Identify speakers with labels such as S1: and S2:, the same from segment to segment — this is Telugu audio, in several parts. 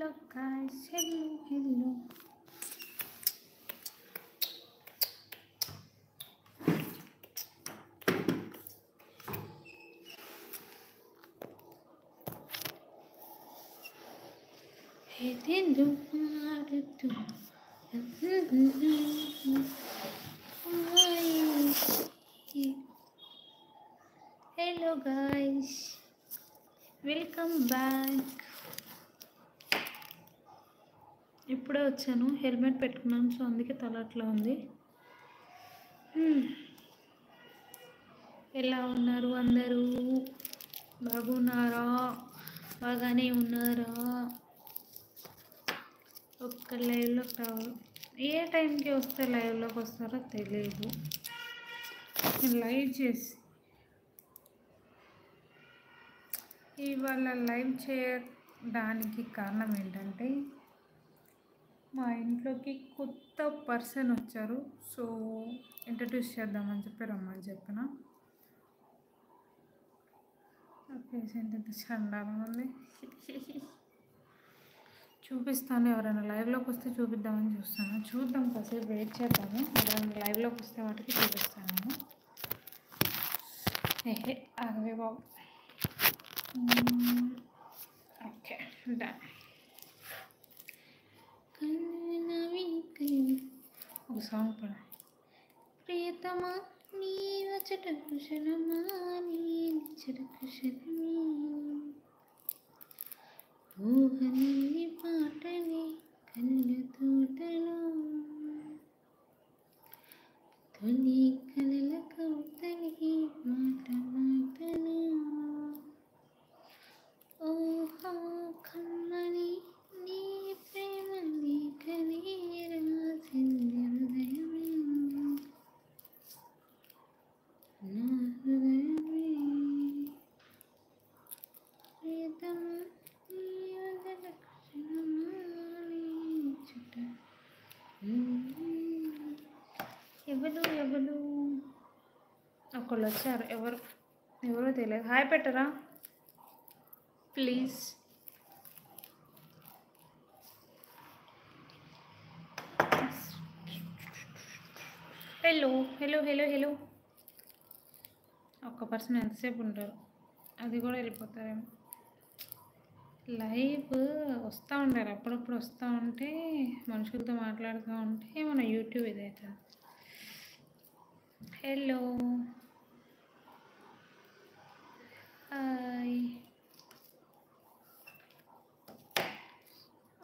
S1: Hello guys, hello. Hello guys, welcome back. ఇప్పుడే వచ్చాను, హెల్మెట్ పెట్టుకున్నాను, సో అందుకే తల అట్లా ఉంది. ఎలా ఉన్నారు అందరూ? బాగున్నారా? బాగానే ఉన్నారా? ఒక్క లైవ్లోకి రావాలి. ఏ టైంకి వస్తే లైవ్లోకి వస్తారో తెలియదు. లైవ్ చేసి ఇవాళ లైవ్ చేయడానికి కారణం ఏంటంటే మా ఇంట్లోకి కొత్త పర్సన్ వచ్చారు. సో ఇంట్రడ్యూస్ చేద్దామని చెప్పి రమ్మని చెప్పిన. పేషెంట్ ఎంత చండాలంగా ఉంది. చూపిస్తాను, ఎవరైనా లైవ్లోకి వస్తే చూపిద్దామని చూస్తాను. చూద్దాం, కాసేపు వెయిట్ చేద్దాము. ఎవరైనా లైవ్లోకి వస్తే వాటికి చూపిస్తాను. అరవై బాబు. Okay, done. ఒక సాంగ్ పడ. ప్రియతమా నీ వచ్చట కుశలమా, నీ నిచ్చట కుశలమీ, ఊహని పాటని కనుల తోటలో, తొలి కలల కౌతలి మాట మాటను, ఓహో కమ్మని నీ ప్రేమ నీ కనీరా హృదయమే, నా హృదయమే. ప్రియతమా నీ వదల కుశలమా, నీ చుట్ట ఎవరు ఒకళ్ళు వచ్చారు. ఎవరో తెలియదు. హాయ్ పెట్టరా ప్లీజ్. హలో. ఒక్క పర్సన్ ఎంతసేపు ఉంటారు? అది కూడా వెళ్ళిపోతారేమో. లైవ్ వస్తూ ఉంటారు, అప్పుడప్పుడు వస్తూ ఉంటే మనుషులతో మాట్లాడుతూ ఉంటే మన యూట్యూబ్ ఇదవుతుంది. Hello hi.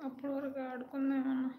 S1: అప్పటి వరకు ఆడుకుందామన్నా.